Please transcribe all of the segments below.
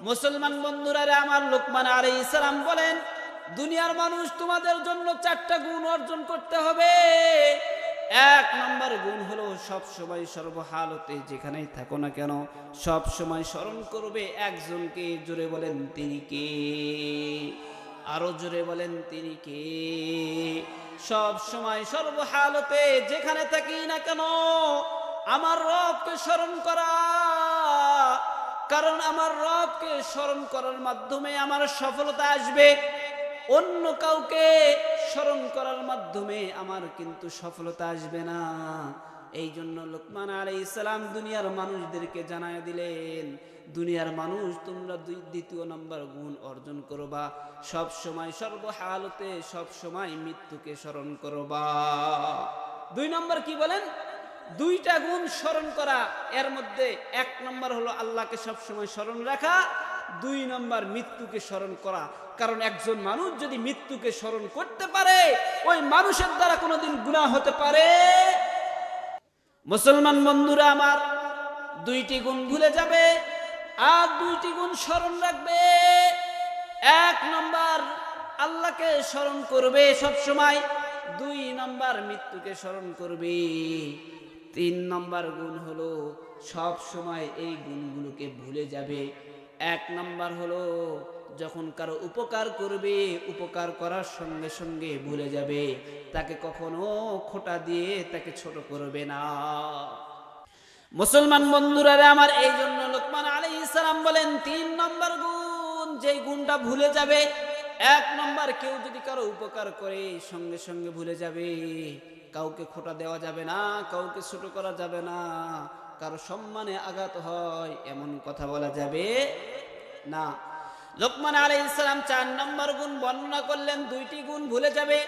মুসলমান বন্ধুরা রে আমার, লোকমান আলাইহিস সালাম বলেন, দুনিয়ার মানুষ তোমাদের জন্য 4টা গুণ অর্জন করতে হবে। 1 নম্বর গুণ হলো সব সময় সর্বহালতে যেখানেই থাকো না কেন সব সময় স্মরণ করবে একজনকে। জোরে বলেন তিনি কে? আরো জোরে বলেন তিনি কে? সব সময় সর্বহালতে যেখানে থাকি না কেন আমার রবকে স্মরণ করা, কারণ আমার রবকে স্মরণ করার মাধ্যমে আমার সফলতা আসবে। অন্য কাউকে স্মরণ করার মাধ্যমে আমার কিন্তু সফলতা আসবে না। এই জন্য লোকমান আলাইহিস সালাম দুনিয়ার মানুষদেরকে জানায় দিলেন, দুনিয়ার মানুষ তোমরা 2 নম্বর গুণ অর্জন করবা, সব সময় সর্বহালতে সব সময় মৃত্যুকে স্মরণ করবা। 2 নম্বর কি বলেন? 2টা গুণ স্মরণ করা। এর মধ্যে 1 নম্বর হলো আল্লাহকে সব সময় স্মরণ রাখা, 2 নম্বর মৃত্যুকে স্মরণ করা। কারণ একজন মানুষ যদি মৃত্যুকে স্মরণ করতে পারে ওই মানুষের দ্বারা কোনোদিন গুনাহ হতে পারে। মুসলমান বন্ধুরা আমার, 2টি গুণ ভুলে যাবে আর 2টি গুণ স্মরণ রাখবে। 1 নম্বর আল্লাহকে স্মরণ করবে সব সময়, 2 নম্বর মৃত্যুকে স্মরণ করবে। 3 নম্বর গুণ হলো সব সময় এই গুণগুলোকে ভুলে যাবে। 1 নম্বর হলো যখন কারো উপকার করবে উপকার করার সঙ্গে সঙ্গে ভুলে যাবে, তাকে কখনো খোঁটা দিয়ে তাকে ছোট করবে না। মুসলমান বন্ধুরা আমার, এই জন্য লোকমান আলাইহিস সালাম বলেন 3 নম্বর গুণ যেই গুণটা ভুলে যাবে। 1 নম্বর কেউ যদি কারো উপকার করে সঙ্গে সঙ্গে ভুলে যাবে, কাউকে খোঁটা দেওয়া যাবে না, কাউকে ছোট করা যাবে না, কারো সম্মানে আঘাত হয় এমন কথা বলা যাবে না। লোকমান আলাইহিস সালাম 4 নম্বর গুণ বর্ণনা করলেন, 2টি গুণ ভুলে যাবে।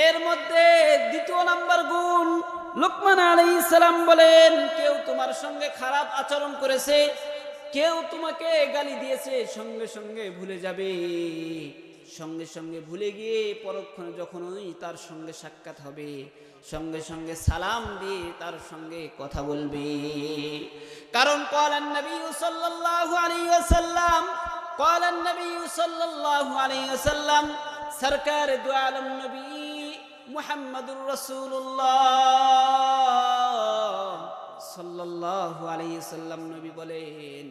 এর মধ্যে 2য় নম্বর গুণ লোকমান আলাইহিস সালাম বলেন, কেউ তোমার সঙ্গে খারাপ আচরণ করেছে, কেউ তোমাকে গালি দিয়েছে, সঙ্গে সঙ্গে ভুলে যাবে। সঙ্গে সঙ্গে ভুলে গিয়ে পরক্ষণে যখনই তার সঙ্গে সাক্ষাৎ হবে সঙ্গে সঙ্গে সালাম দিয়ে তার সঙ্গে কথা বলবে। কারণ ক্বালান নবী সাল্লাল্লাহু আলাইহি ওয়াসাল্লাম, ক্বালান নবী সাল্লাল্লাহু আলাইহি ওয়াসাল্লাম, সরকার দু আলম নবী মুহাম্মদুর রাসূলুল্লাহ সাল্লাল্লাহু আলাইহি ওয়াসাল্লাম নবী বলেন,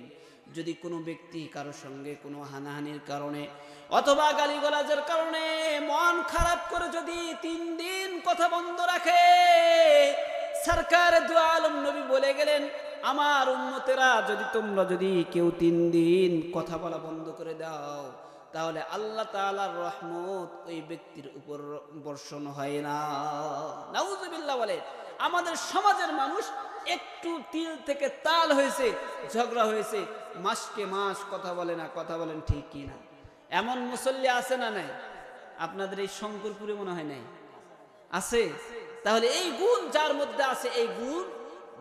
যদি কোনো ব্যক্তি কারো সঙ্গে কোনো হানাহানির কারণে অথবা গালিগালাজের কারণে মন খারাপ করে যদি 3 দিন কথা বন্ধ রাখে, সরকার দু আলম নবী বলে গেলেন, আমার উম্মতেরা তোমরা যদি কেউ 3 দিন কথা বলা বন্ধ করে দাও তাহলে আল্লাহ তাআলার রহমত ওই ব্যক্তির উপর বর্ষণ হয় না। নাউজুবিল্লাহ বলে। আমাদের সমাজের মানুষ একটু তিল থেকে তাল হয়েছে, ঝগড়া হয়েছে, মাসকে মাস কথা বলে না। কথা বলেন ঠিক কি না? এমন মুসল্লি আছে না নাই? আপনাদের এই শঙ্করপুরে মনে হয় নাই? আছে? তাহলে এই গুণ যার মধ্যে আছে এই গুণ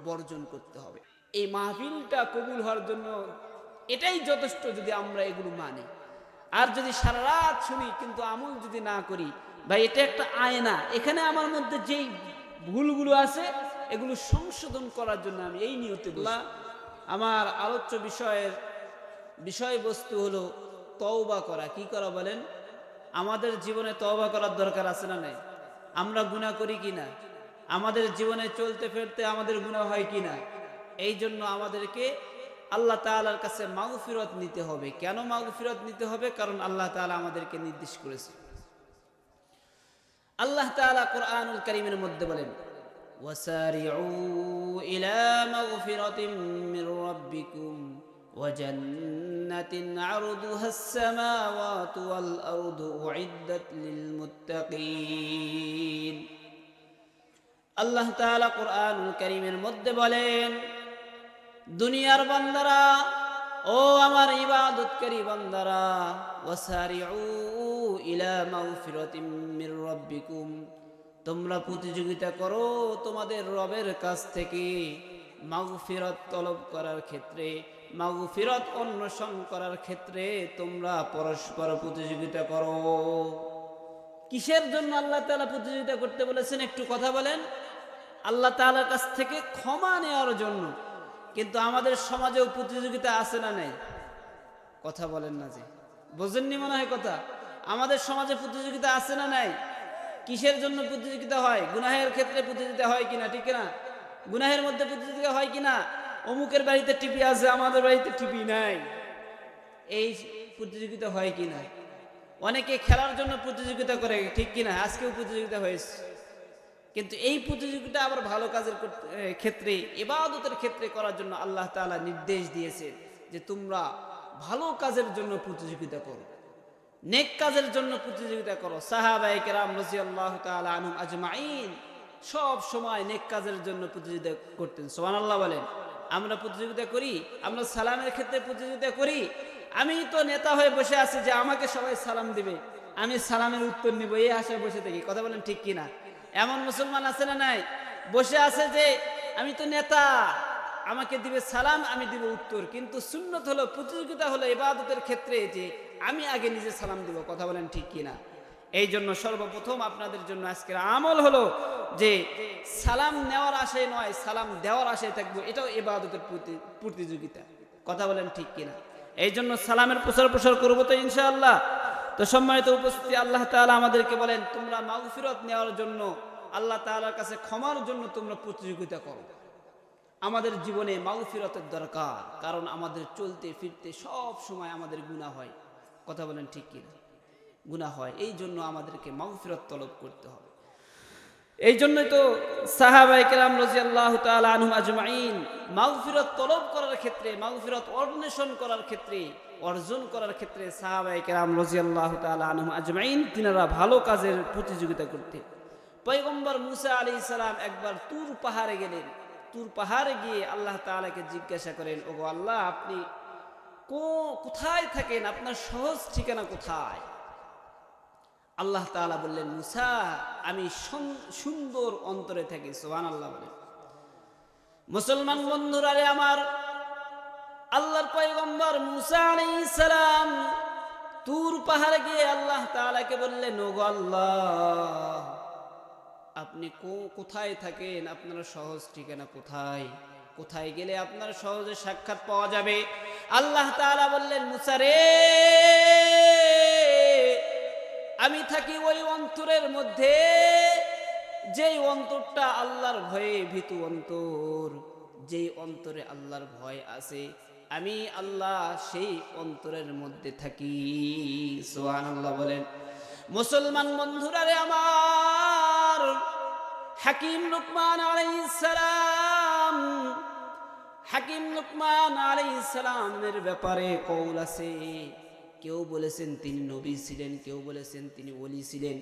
বর্জন করতে হবে। এই মাহফিলটা কবুল হওয়ার জন্য এটাই যথেষ্ট যদি আমরা এগুলো মানি। আর যদি সারা রাত শুনি কিন্তু আমল যদি না করি, ভাই এটা একটা আয়না। এখানে আমার মধ্যে যেই ভুলগুলো আছে এগুলো সংশোধন করার জন্য আমি এই নিয়তে বললাম। আমার আলোচ্য বিষয়বস্তু হলো তওবা করা। কি করা বলেন? আমাদের জীবনে তওবা করার দরকার আছে না নাই? আমরা গুনাহ করি কিনা? আমাদের জীবনে চলতে ফিরতে আমাদের গুনাহ হয় কিনা? এই জন্য আমাদেরকে আল্লাহ তাআলার কাছে মাগফিরত নিতে হবে। কেন মাগফিরত নিতে হবে? কারণ আল্লাহ তাআলা আমাদেরকে নির্দেশ করেছে। আল্লাহ তাআলা কোরআনুল কারীমের মধ্যে বলেন, ওয়াসারিউ ইলা মাগফিরাতিম মির রাব্বিকুম ওয়া জান্নাতিন আরদুহাস সামাওয়াতু ওয়াল আরদু উইদ্দাত লিল মুত্তাকিন। আল্লাহ তাআলা কোরআনুল কারীমের মধ্যে বলেন, দুনিয়ার বান্দারা, ও আমার ইবাদতকারী বান্দারা, ওয়াসারিউ ইলা মাগফিরাতিম মির রাব্বিকুম, তোমরা প্রতিযোগিতা করো তোমাদের রবের কাছ থেকে মাগফিরাত তলব করার ক্ষেত্রে, মাগফিরাত অন্বেষণ করার ক্ষেত্রে তোমরা পরস্পর প্রতিযোগিতা করো। কিসের জন্য আল্লাহ তাআলা প্রতিযোগিতা করতে বলেছেন একটু কথা বলেন? আল্লাহ তাআলার কাছ থেকে ক্ষমা নেওয়ার জন্য। কিন্তু আমাদের সমাজেও প্রতিযোগিতা আছে না নাই? কথা বলেন না যে, বোঝেননি মনে হয় কথা। আমাদের সমাজে প্রতিযোগিতা আছে না নাই? কিসের জন্য প্রতিযোগিতা হয়? গুনাহের ক্ষেত্রে প্রতিযোগিতা হয় কিনা, ঠিক না? গুনাহের মধ্যে প্রতিযোগিতা হয় কিনা? অমুকের বাড়িতে টিভি আছে, আমাদের বাড়িতে টিভি নাই, এই প্রতিযোগিতা হয় কিনা? অনেকে খেলার জন্য প্রতিযোগিতা করে, ঠিক কিনা? আজকেও প্রতিযোগিতা হয়েছে। কিন্তু এই প্রতিযোগিতা আবার ভালো কাজের ক্ষেত্রে, ইবাদতের ক্ষেত্রে করার জন্য আল্লাহ তাআলা নির্দেশ দিয়েছে যে তোমরা ভালো কাজের জন্য প্রতিযোগিতা করো, নেক কাজের জন্য প্রতিযোগিতা করো। সাহাবায়ে কেরাম রাদিয়াল্লাহু তাআলা আনহুম আজমাইন সব সময় নেক কাজের জন্য প্রতিযোগিতা করতেন। সুবহানাল্লাহ বলেন। আমরা প্রতিযোগিতা করি? আমরা সালামের ক্ষেত্রে প্রতিযোগিতা করি? আমি তো নেতা হয়ে বসে আছি যে আমাকে সবাই সালাম দিবে, আমি সালামের উত্তর নিব, এই আশায় বসে থাকি। কথা বলেন ঠিক কিনা? এমন মুসলমান আছে না নাই? বসে আছে যে আমি তো নেতা, আমাকে দিবে সালাম, আমি দিব উত্তর। কিন্তু সুন্নত হলো, প্রতিযোগিতা হলো ইবাদতের ক্ষেত্রে যে আমি আগে নিজে সালাম দিব। কথা বলেন ঠিক কিনা? এই জন্য সর্বপ্রথম আপনাদের জন্য আজকের আমল হলো যে সালাম নেওয়ার আশায় নয়, সালাম দেওয়ার আশায় থাকবো। এটাও ইবাদতের প্রতিযোগিতা। কথা বলেন ঠিক কিনা? এই জন্য সালামের প্রসার করবো তো ইনশাআল্লাহ। তো সম্মানিত উপস্থিতি, আল্লাহ তাআলা আমাদেরকে বলেন তোমরা মাগফিরাত নেওয়ার জন্য, আল্লাহ তাআলার কাছে ক্ষমার জন্য তোমরা প্রতিযোগিতা করো। আমাদের জীবনে মাগফিরাতের দরকার, কারণ আমাদের চলতে ফিরতে সব সময় আমাদের গুনাহ হয়। কথা বলেন ঠিক কিনা? গুনাহ হয়। এই জন্য আমাদেরকে মাগফিরাত তলব করতে হবে। এই জন্যই তো সাহাবায়ে কেরাম রাদিয়াল্লাহু তাআলা আনহুম আজমাইন মাগফিরাত তলব করার ক্ষেত্রে, মাগফিরাত অন্বেষণ করার ক্ষেত্রে, অর্জন করার ক্ষেত্রে সাহাবায়ে কেরাম রাদিয়াল্লাহু তাআলা আনহুম আজমাইন তিনারা ভালো কাজের প্রতিযোগিতা করতেন। পয়গম্বর মুসা আলাইহিস সালাম একবার তুর পাহাড়ে গেলেন। তুর পাহাড়ে গিয়ে আল্লাহ তাআলাকে জিজ্ঞাসা করেন, ওগো আল্লাহ, আপনি কোথায় থাকেন? আপনার সহজ ঠিকানা কোথায়? আল্লাহ তাআলা বললেন, মুসা, আমি সুন্দর অন্তরে থাকি। সুবহানাল্লাহ বলেন। মুসলমান বন্ধুরা রে আমার, আল্লাহর পয়গম্বর মুসা আলাইহিস সালাম তুর পাহাড়ে গিয়ে আল্লাহ তাআলাকে বললেন, ওগো আল্লাহ, আপনি কোথায় থাকেন? আপনার সহজ ঠিকানা কোথায়? কোথায় গেলে আপনার সহজে সাক্ষাৎ পাওয়া যাবে? আল্লাহ তাআলা বললেন, মুসা রে, আমি থাকি ওই অন্তরের মধ্যে, যেই অন্তরটা আল্লাহর ভয়ে ভীতু অন্তর, যেই অন্তরে আল্লাহর ভয় আছে, আমি আল্লাহ সেই অন্তরের মধ্যে থাকি। সুবহানাল্লাহ বলেন। মুসলমান বন্ধুরা রে আমার, হাকিম লুকমান আলাইহিস সালাম, হাকিম লুকমান আলাইহিস সালামের ব্যাপারে কওল আছে। কেউ বলেছেন তিনি নবী ছিলেন, কেউ বলেছেন তিনি ওলি ছিলেন।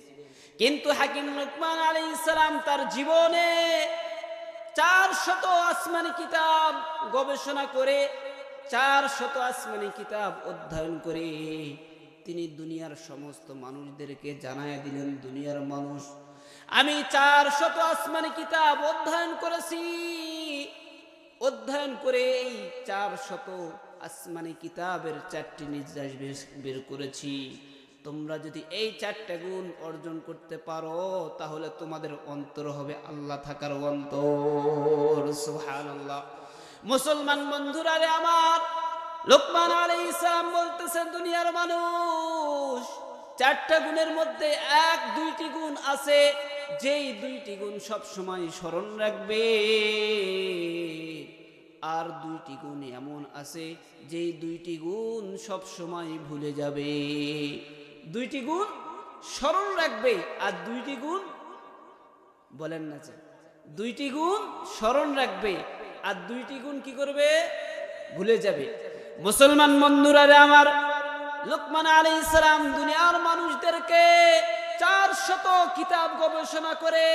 কিন্তু হাকিম লুকমান আলাইহিস সালাম তার জীবনে 400 আসমানি কিতাব গবেষণা করে, 400 আসমানি কিতাব অধ্যয়ন করে তিনি দুনিয়ার সমস্ত মানুষদেরকে জানায়া দিলেন, দুনিয়ার মানুষ, আমি 400 আসমানি কিতাব অধ্যয়ন করেছি। অধ্যয়ন করে এই 400 আসমানি কিতাবের 4টি নির্দেশ বের করেছি। তোমরা যদি এই 4টা গুণ অর্জন করতে পারো, তাহলে তোমাদের অন্তর হবে আল্লাহ থাকার অন্তর। সুবহানাল্লাহ। মুসলমান বন্ধুরা রে আমার, লুকমান আলাইহিস সালাম বলতেছেন, দুনিয়ার মানুষ, 4টা গুণের মধ্যে 1-2টি গুণ আছে, যেই 2টি গুণ সব সময় স্মরণ রাখবে, আর 2টি গুণ এমন আছে যেই 2টি গুণ সব সময় ভুলে যাবে। 2টি গুণ স্মরণ রাখবে, আর 2টি গুণ, বলেন না যে, 2টি গুণ স্মরণ রাখবে, আর 2টি গুণ কি করবে? ভুলে যাবে। মুসলমান বন্ধুরা রে আমার, লুকমান আলাইহিস সালাম দুনিয়ার মানুষদেরকে 400 কিতাব গবেষণা করে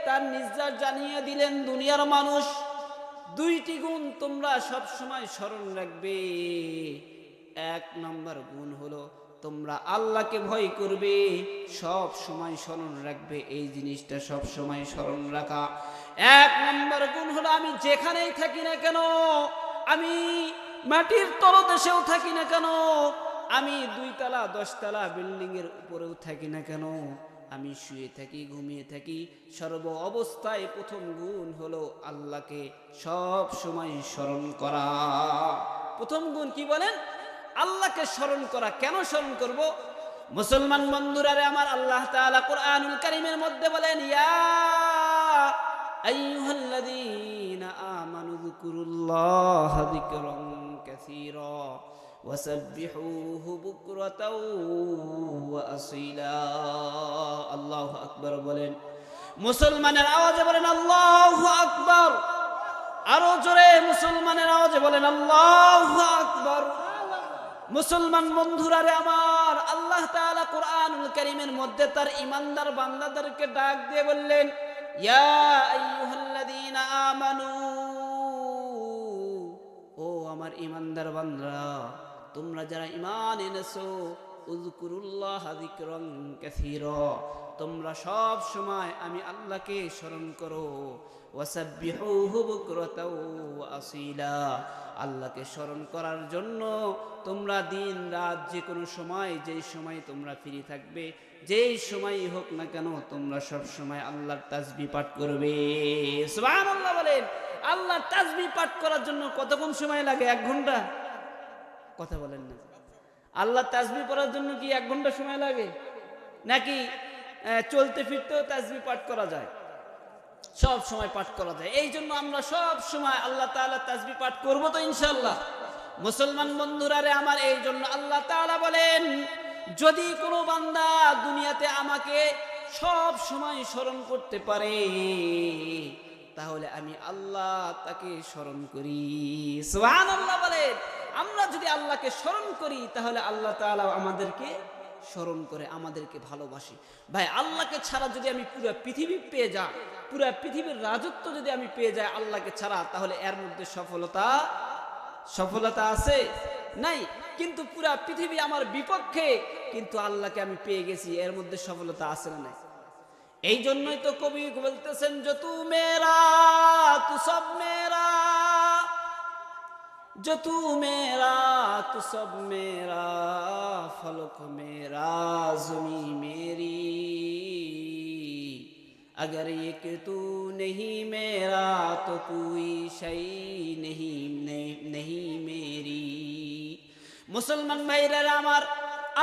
তার নির্দেশ জানিয়ে দিলেন, দুনিয়ার মানুষ, 2টি গুণ তোমরা সব সময় স্মরণ রাখবে। 1 নম্বর গুণ হলো তোমরা আল্লাহকে ভয় করবে, সব সময় স্মরণ রাখবে। এই জিনিসটা সব সময় স্মরণ রাখা। 1 নম্বর গুণ হলো আমি যেখানেই থাকি না কেন, আমি মাটির তলদেশেও থাকি না কেন, আমি 2 তলা 10 তলা বিল্ডিং এর উপরেও থাকি না কেন, আমি শুয়ে থাকি, ঘুমিয়ে থাকি, সর্ব অবস্থায় প্রথম গুণ হলো আল্লাহকে সব সময় স্মরণ করা। প্রথম গুণ কি বলেন? আল্লাহ আল্লাহকে স্মরণ করা। কেন স্মরণ করব? মুসলমান বন্ধুরা রে আমার, আল্লাহ তাআলা কোরআনুল কারীমের মধ্যে বলেন, ইয়া আইয়ুহাল্লাযীনা আমানু যকুরুল্লাহা যিকরান কাসীরা ওয়াসাব্বিহুহু বুকরাতাও ওয়া আসীলা। আল্লাহু আকবার বলেন। মুসলমানের আওয়াজে বলেন আল্লাহু আকবার। আরো জোরে মুসলমানের আওয়াজে বলেন আল্লাহু আকবার। মুসলমান বন্ধুরা রে আমার, আল্লাহ তাআলা কোরআনুল কারীমের মধ্যে তার ঈমানদার বান্দাদেরকে ডাক দিয়ে বললেন, ইয়া আইয়ুহাল্লাযীনা আমানু, ও আমার ঈমানদার বান্দারা, তোমরা যারা ঈমান এনেছো, উযকুরুল্লাহা যিকরান কাসীরা, তোমরা সব সময় আমি আল্লাহকে স্মরণ করো। ওয়াসাব্বিহুহু বুকরাতাও ওয়া আসীলা, আল্লাহকে স্মরণ করার জন্য তোমরা দিন রাত যে কোনো সময়, যেই সময় তোমরা ফ্রি থাকবে, যেই সময়ই হোক না কেন, তোমরা সব সময় আল্লাহর তাসবিহ পাঠ করবে। সুবহানাল্লাহ বলেন। আল্লাহর তাসবিহ পাঠ করার জন্য কতক্ষণ সময় লাগে? 1 ঘন্টা? কথা বলেন না। আল্লাহর তাসবিহ পড়ার জন্য কি 1 ঘন্টা সময় লাগে? নাকি চলতে ফিরতেও তাসবিহ পাঠ করা যায়? সব সময় পাঠ করা যায়। এই জন্য আমরা সব সময় আল্লাহ তাআলা তাসবিহ পাঠ করব তো ইনশাআল্লাহ। মুসলমান বন্ধুরা রে আমার, এই জন্য আল্লাহ তাআলা বলেন, যদি কোনো বান্দা দুনিয়াতে আমাকে সব সময় স্মরণ করতে পারে, তাহলে আমি আল্লাহ তাকে স্মরণ করি। সুবহানাল্লাহ বলেন। আমরা যদি আল্লাহকে স্মরণ করি, তাহলে আল্লাহ তাআলা আমাদেরকে স্মরণ করে, আমাদেরকে ভালোবাসি। ভাই, আল্লাহকে ছাড়া যদি আমি পুরো পৃথিবী পেয়ে যাই, পুরো পৃথিবীর রাজত্ব যদি আমি পেয়ে যাই আল্লাহকে ছাড়া, তাহলে এর মধ্যে সফলতা আছে? নাই। কিন্তু পুরো পৃথিবী আমার বিপক্ষে, কিন্তু আল্লাহকে আমি পেয়ে গেছি, এর মধ্যে সফলতা আছে না নাই? এই জন্যই তো কবি বলতেছেন, যে তু মেরা তু সব মেরা, जो तू मेरा तू सब मेरा, फलक मेरा ज़मी मेरी, अगर ये कि तू नहीं मेरा तो कोई शै नहीं मेरी। मुसलमान भाईरा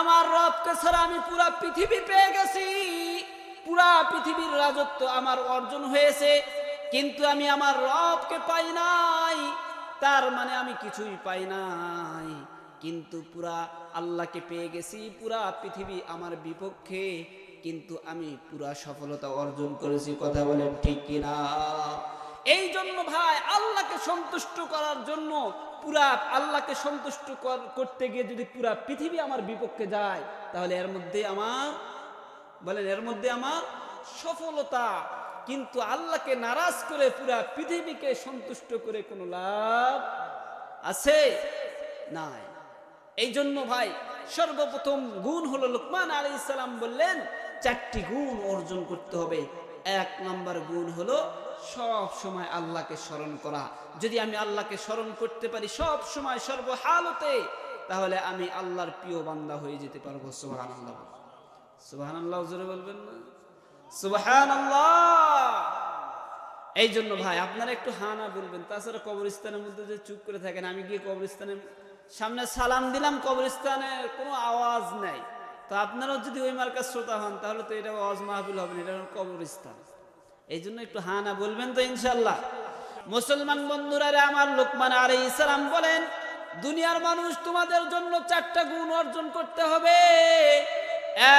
আমার রবকে ছাড়া আমি পুরা পৃথিবী পেয়ে গেছি, পুরা পৃথিবীর রাজত্ব আমার অর্জন হয়েছে, কিন্তু আমি আমার রবকে পাই নাই। তার মানে আমি কিছুই পাই নাই, কিন্তু পুরা আল্লাহকে পেয়ে গেছি। পুরা পৃথিবী আমার বিপক্ষে, কিন্তু আমি পুরা সফলতা অর্জন করেছি। কথা বলেন ঠিক কিনা? এই জন্য ভাই, আল্লাহকে সন্তুষ্ট করার জন্য, পুরা আল্লাহকে সন্তুষ্ট করতে গিয়ে যদি পুরা পৃথিবী আমার বিপক্ষে যায়, তাহলে এর মধ্যে আমার সফলতা। কিন্তু আল্লাহকে নারাজ করে পুরা পৃথিবীকে সন্তুষ্ট করে কোনো লাভ আছে? নাই। এই জন্য ভাই, সর্বপ্রথম গুণ হলো, লুকমান আলাইহিস সালাম বললেন 4টি গুণ অর্জন করতে হবে। 1 নম্বর গুণ হলো সব সময় আল্লাহকে স্মরণ করা। যদি আমি আল্লাহকে স্মরণ করতে পারি সব সময়, সর্বহালতে, তাহলে আমি আল্লাহর প্রিয় বান্দা হয়ে যেতে পারবো। সুবহানাল্লাহ, সুবহানাল্লাহ জোরে বলবেন না? সুবহানাল্লাহ। এই জন্য ভাই, আপনারা একটু হানা বলবেন। তাছাড়া কবরস্থানের মধ্যে যে চুপ করে থাকেন, আমি গিয়ে কবরস্থানের সামনে সালাম দিলাম, কবরস্থানের কোনো আওয়াজ নাই, তো আপনারাও যদি ওই মার্কার শ্রোতা হন, তাহলে তো এটা ওয়াজ মাহফিল হবে না, এটা কবরস্থান। এই জন্য একটু হানা বলবেন তো ইনশাআল্লাহ। মুসলমান বন্ধুরা রে আমার, লুকমান আলাইহিস সালাম বলেন, দুনিয়ার মানুষ, তোমাদের জন্য 4টা গুণ অর্জন করতে হবে।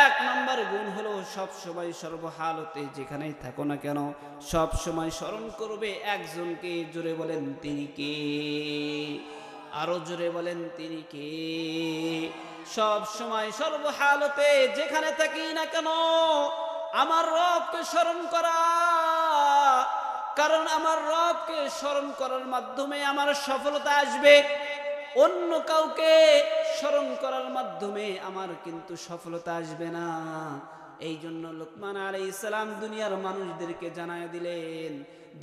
1 নম্বর গুণ হলো সব সময় সর্বহালতে যেখানেই থাকো না কেন, সব সময় স্মরণ করবে একজনকে। জোরে বলেন তিনি কে? আরো জোরে বলেন তিনি কে? সব সময় সর্বহালতে যেখানে থাকি না কেন আমার রবকে স্মরণ করা, কারণ আমার রবকে স্মরণ করার মাধ্যমে আমার সফলতা আসবে। অন্য কাউকে স্মরণ করার মাধ্যমে আমার কিন্তু সফলতা আসবে না। এই জন্য লুকমান আলাইহিস সালাম দুনিয়ার মানুষদেরকে জানায় দিলেন,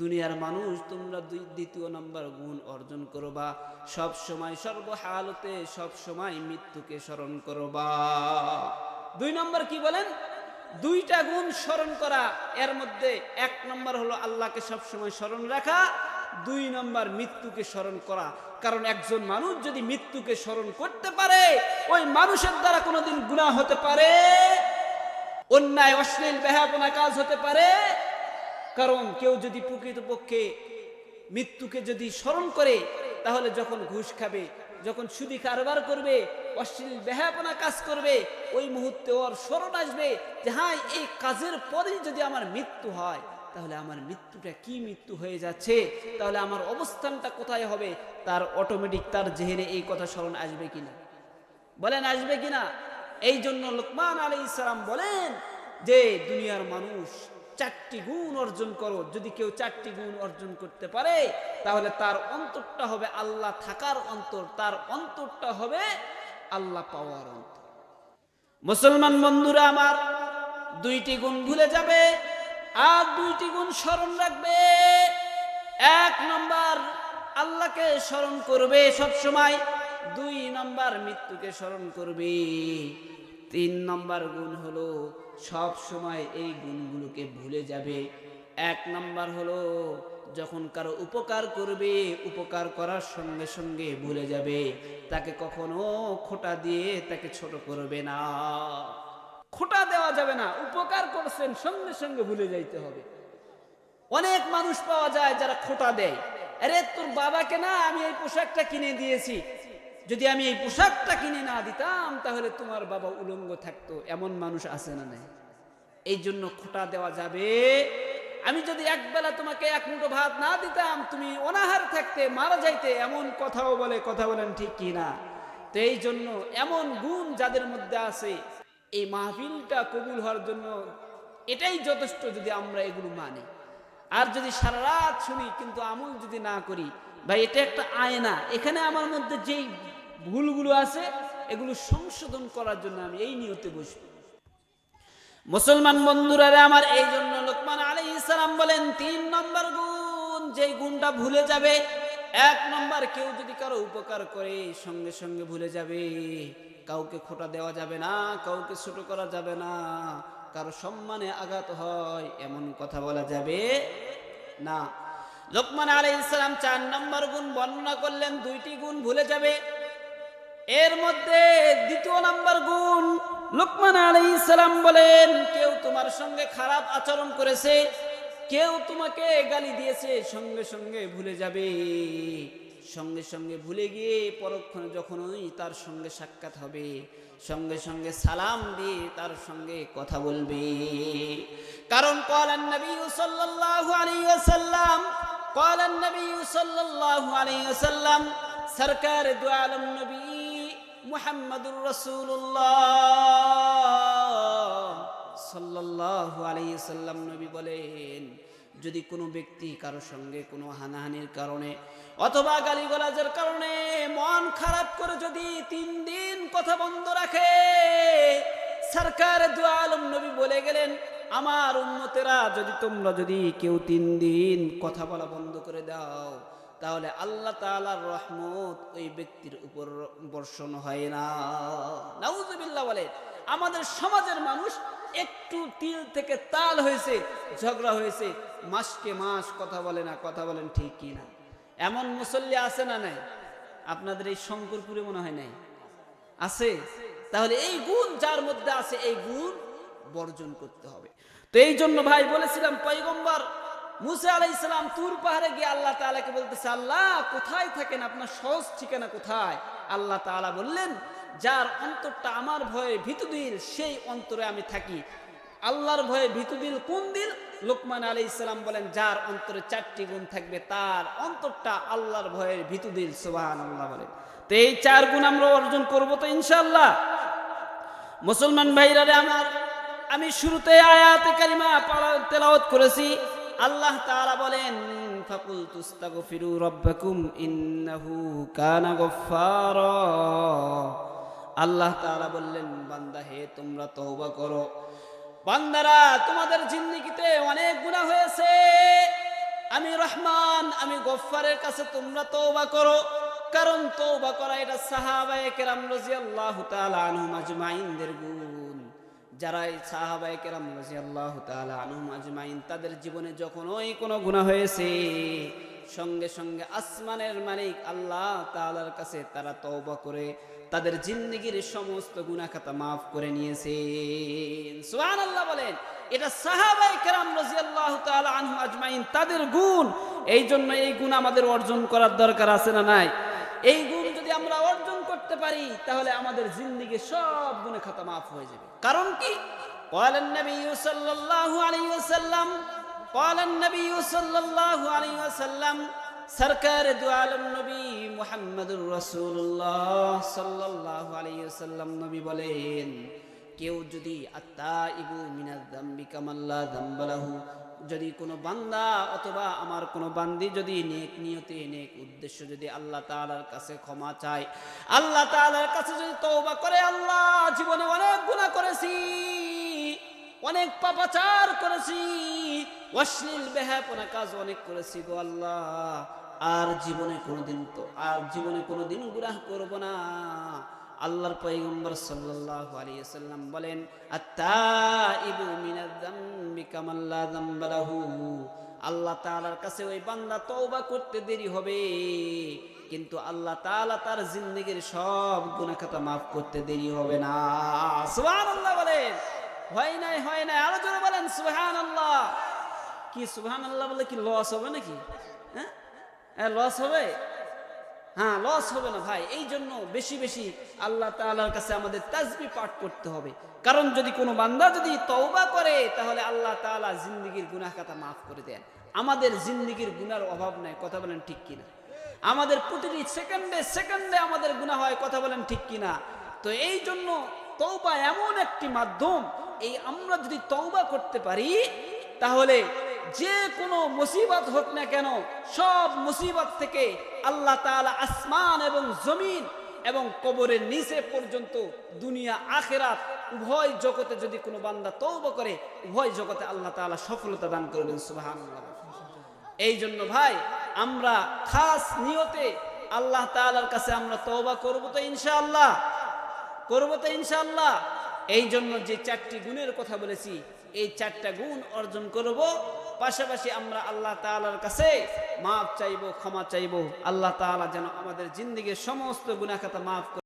দুনিয়ার মানুষ, তোমরা 2 নম্বর গুণ অর্জন করবা, সব সময় সর্বহালতে সব সময় মৃত্যুকে স্মরণ করবা। 2 নম্বর কি বলেন? 2টা গুণ স্মরণ করা। এর মধ্যে 1 নম্বর হলো আল্লাহকে সব সময় স্মরণ রাখা, 2 নম্বর মৃত্যুকে স্মরণ করা। কারণ একজন মানুষ যদি মৃত্যুকে স্মরণ করতে পারে, ওই মানুষের দ্বারা কোনোদিন গুনাহ হতে পারে, অন্যায় অশ্লীল বেহায়াপনা কাজ হতে পারে। কারণ কেউ যদি প্রকৃতপক্ষে মৃত্যুকে যদি স্মরণ করে, তাহলে যখন ঘুষ খাবে, যখন সুদি কারবার করবে, অশ্লীল বেহায়াপনা কাজ করবে, ওই মুহূর্তে ওর স্মরণ আসবে যে হ্যাঁ, এই কাজের পরেই যদি আমার মৃত্যু হয়, তাহলে আমার মৃত্যুটা কি মৃত্যু হয়ে যাচ্ছে, তাহলে আমার অবস্থানটা কোথায় হবে। তার অটোমেটিক তার জেহেনে এই কথা স্মরণ আসবে কিনা, বলেন আসবে কিনা? এই জন্য লুকমান আলাইহিস সালাম বলেন যে দুনিয়ার মানুষ 4টি গুণ অর্জন করো। যদি কেউ 4টি গুণ অর্জন করতে পারে, তাহলে তার অন্তরটা হবে আল্লাহ থাকার অন্তর, তার অন্তরটা হবে আল্লাহ পাওয়ার অন্তর। মুসলমান বন্ধুরা আমার, 2টি গুণ ভুলে যাবে আর 2টি গুণ স্মরণ রাখবে। 1 নম্বর আল্লাহকে স্মরণ করবে সব সময়, 2 নম্বর মৃত্যুকে স্মরণ করবে, 3 নম্বর গুণ হলো সব সময় এই গুণগুলোকে ভুলে যাবে। 1 নম্বর হলো যখন কারো উপকার করবে, উপকার করার সঙ্গে সঙ্গে ভুলে যাবে, তাকে কখনো খোঁটা দিয়ে তাকে ছোট করবে না, খোঁটা দেওয়া যাবে না। উপকার করছেন সঙ্গে সঙ্গে ভুলে যাইতে হবে। অনেক মানুষ পাওয়া যায় যারা খোঁটা দেয়, আরে তোর বাবাকে না আমি এই পোশাকটা কিনে দিয়েছি, যদি আমি এই পোশাকটা কিনে না দিতাম তাহলে তোমার বাবা উলঙ্গ থাকতো। এমন মানুষ আছে না নাই? এই জন্য খোঁটা দেওয়া যাবে। আমি যদি একবেলা তোমাকে 1 মুঠো ভাত না দিতাম, তুমি অনাহার থাকতে, মারা যাইতে, এমন কথাও বলে। কথা বলেন ঠিক কি না? তো এই জন্য এমন গুণ যাদের মধ্যে আছে, এই মাহফিলটা কবুল হওয়ার জন্য এটাই যথেষ্ট যদি আমরা এগুলো মানি। আর যদি সারা রাত শুনি কিন্তু আমল যদি না করি, ভাই এটা একটা আয়না, এখানে আমার মধ্যে যেই ভুলগুলো আছে এগুলো সংশোধন করার জন্য আমি এই নিয়তে বসবো। মুসলমান বন্ধুরা আমার, এই জন্য লুকমান আলাইহিস সালাম বলেন 3 নম্বর গুণ, যেই গুণটা ভুলে যাবে। 1 নম্বর, কেউ যদি কারো উপকার করে সঙ্গে সঙ্গে ভুলে যাবে, কাউকে খোঁটা দেওয়া যাবে না, কাউকে ছোট করা যাবে না, কারো সম্মানে আঘাত হয় এমন কথা বলা যাবে না। লুকমান আলাইহিস সালাম 4 নম্বর গুণ বর্ণনা করলেন, 2টি গুণ ভুলে যাবে। এর মধ্যে 2য় নম্বর গুণ লুকমান আলাইহিস সালাম বলেন, কেউ তোমার সঙ্গে খারাপ আচরণ করেছে, কেউ তোমাকে গালি দিয়েছে, সঙ্গে সঙ্গে ভুলে যাবে। সঙ্গে সঙ্গে ভুলে গিয়ে পরক্ষণে যখনই তার সঙ্গে সাক্ষাৎ হবে, সঙ্গে সঙ্গে সালাম দিয়ে তার সঙ্গে কথা বলবে। কারণ ক্বালান নবী সাল্লাল্লাহু আলাইহি ওয়াসাল্লাম, ক্বালান নবী সাল্লাল্লাহু আলাইহি ওয়াসাল্লাম, সরকার দু আলম নবী মুহাম্মদুর রাসূলুল্লাহ সাল্লাল্লাহু আলাইহি ওয়াসাল্লাম নবী বলেন, যদি কোনো ব্যক্তি কারো সঙ্গে কোনো হানাহানির কারণে অথবা গালিগালাজের কারণে মন খারাপ করে যদি 3 দিন কথা বন্ধ রাখে, সরকার দু আলম নবী বলে গেলেন, আমার উম্মতেরা তোমরা যদি কেউ 3 দিন কথা বলা বন্ধ করে দাও, তাহলে আল্লাহ তাআলার রহমত ওই ব্যক্তির উপর বর্ষণ হয় না। নাউজুবিল্লাহ বলে। আমাদের সমাজের মানুষ একটু তিল থেকে তাল হয়েছে, ঝগড়া হয়েছে, মাসকে মাস কথা বলে না। কথা বলেন ঠিক কি না? এমন মুসল্লি আছে না নাই? আপনাদের এই শঙ্করপুরে মনে হয় নাই? আছে। তাহলে এই গুণ যার মধ্যে আছে, এই গুণ বর্জন করতে হবে। তো এই জন্য ভাই বলেছিলাম, পয়গম্বর মুসা আলাইহিস সালাম তুর পাহাড়ে গিয়ে আল্লাহ তাআলাকে বলতেছে, আল্লাহ কোথায় থাকেন, আপনার সহজ ঠিকানা কোথায়? আল্লাহ তাআলা বললেন, যার অন্তরটা আমার ভয়ে ভীতুদিল, সেই অন্তরে আমি থাকি। আল্লাহর ভয়ে ভীতুদিল কোন দিল? লুকমান আলাইহিস সালাম বলেন, যার অন্তরে 4টি গুণ থাকবে তার অন্তরটা আল্লাহর ভয়ের ভীতুদিল। সুবহানাল্লাহ বলেন। তো এই 4 গুণ আমরা অর্জন করব তো ইনশাআল্লাহ। মুসলমান ভাইরা আমার, আমি শুরুতে আয়াতে কারিমা তেলাওয়াত করেছি। আল্লাহ তাআলা বলেন, ফাকুলতু আস্তাগফিরু রাব্বাকুম ইন্নাহু কানা গফফারা। আল্লাহ তাআলা বললেন, বান্দা হে তোমরা তওবা করো। বান্দারা, তোমাদের জিন্দেগিতে অনেক গুনাহ হয়েছে, আমি রহমান, আমি গফফারের কাছে তোমরা তওবা করো। কারণ তওবা করা এটা সাহাবায়ে কেরাম রাদিয়াল্লাহু তাআলা আনহুম আজমাইনদের গুণ। যারা সাহাবায়ে কেরাম রাদিয়াল্লাহু তাআলা আনহুম আজমাইন, তাদের জীবনে যখন ওই কোনো গুনাহ হয়েছে, সঙ্গে সঙ্গে আসমানের মালিক আল্লাহ তাআলার কাছে তারা তওবা করে তাদের জিন্দেগীর সমস্ত গুনাহ খাতা মাফ করে নিয়েছেন। সুবহানাল্লাহ বলেন। এটা সাহাবায়ে কেরাম রাদিয়াল্লাহু তাআলা আনহুম আজমাইন তাদের গুণ। এই জন্য এই গুণ আমাদের অর্জন করার দরকার আছে না নাই? এই গুণ যদি আমরা অর্জন করতে পারি তাহলে আমাদের জিন্দেগীর সব গুনাহ খাতা মাফ হয়ে যাবে। কারণ কি? قال النبي صلى الله عليه وسلم قال النبي صلى الله عليه وسلم সরকার দু আলম নবী মুহাম্মদুর রাসূলুল্লাহ সাল্লাল্লাহু আলাইহি ওয়াসাল্লাম নবী বলেন, কেউ যদি আত্তাইবু মিনাজ যামবি কামাল্লা যামবা লাহু, যদি কোনো বান্দা অথবা আমার কোনো বান্দি যদি নেক নিয়তে নেক উদ্দেশ্য যদি আল্লাহ তাআলার কাছে ক্ষমা চায়, আল্লাহ তাআলার কাছে যদি তওবা করে, আল্লাহ জীবনে অনেক গুনাহ করেছি, অনেক পাপাচার করেছি, অশ্লীল বেহায়াপনা কাজ অনেক করেছি গো আল্লাহ, আর জীবনে কোনোদিন গুনাহ করব না। আল্লাহর পয়গম্বর সাল্লাল্লাহু আলাইহি ওয়াসাল্লাম বলেন, আত্তাইবু মিনাজ যামবি কামাল্লা যামবা লাহু, আল্লাহ তাআলার কাছে ওই বান্দা তওবা করতে দেরি হবে, কিন্তু আল্লাহ তাআলা তার জিন্দেগীর সব গুনাহ খাতা maaf করতে দেরি হবে না। সুবহানাল্লাহ বলেন। হয় নাই আরো জোরে বলেন সুবহানাল্লাহ। কি সুবহানাল্লাহ বলে কি লস হবে নাকি? হ্যাঁ লস হবে? হ্যাঁ লস হবে না ভাই। এই জন্য বেশি বেশি আল্লাহ তাআলার কাছে আমাদের তাসবিহ পাঠ করতে হবে। কারণ যদি কোনো বান্দা যদি তওবা করে তাহলে আল্লাহ তাআলা জিন্দেগীর গুনাহ খাতা maaf করে দেন। আমাদের জিন্দেগীর গুনার অভাব নাই, কথা বলেন ঠিক কিনা? আমাদের প্রতিটি সেকেন্ডে আমাদের গুনাহ হয়, কথা বলেন ঠিক কিনা? তো এই জন্য তওবা এমন একটি মাধ্যম, এই আমরা যদি তওবা করতে পারি তাহলে যে কোনো মুসিবত হোক না কেন সব মুসিবত থেকে আল্লাহ তাআলা আসমান এবং জমিন এবং কবরের নিচে পর্যন্ত দুনিয়া আখিরাত উভয় জগতে যদি কোনো বান্দা তওবা করে উভয় জগতে আল্লাহ তাআলা সফলতা দান করবেন। সুবহানাল্লাহ। এই জন্য ভাই আমরা খাস নিয়তে আল্লাহ তাআলার কাছে আমরা তওবা করব তো ইনশাআল্লাহ, এই জন্য যে 4টি গুণের কথা বলেছি এই 4টা গুণ অর্জন করব, পাশাপাশি আমরা আল্লাহ তাআলার কাছে মাফ চাইবো, ক্ষমা চাইবো। আল্লাহ তাআলা যেন আমাদের জিন্দেগীর সমস্ত গুনাহ খাতা মাফ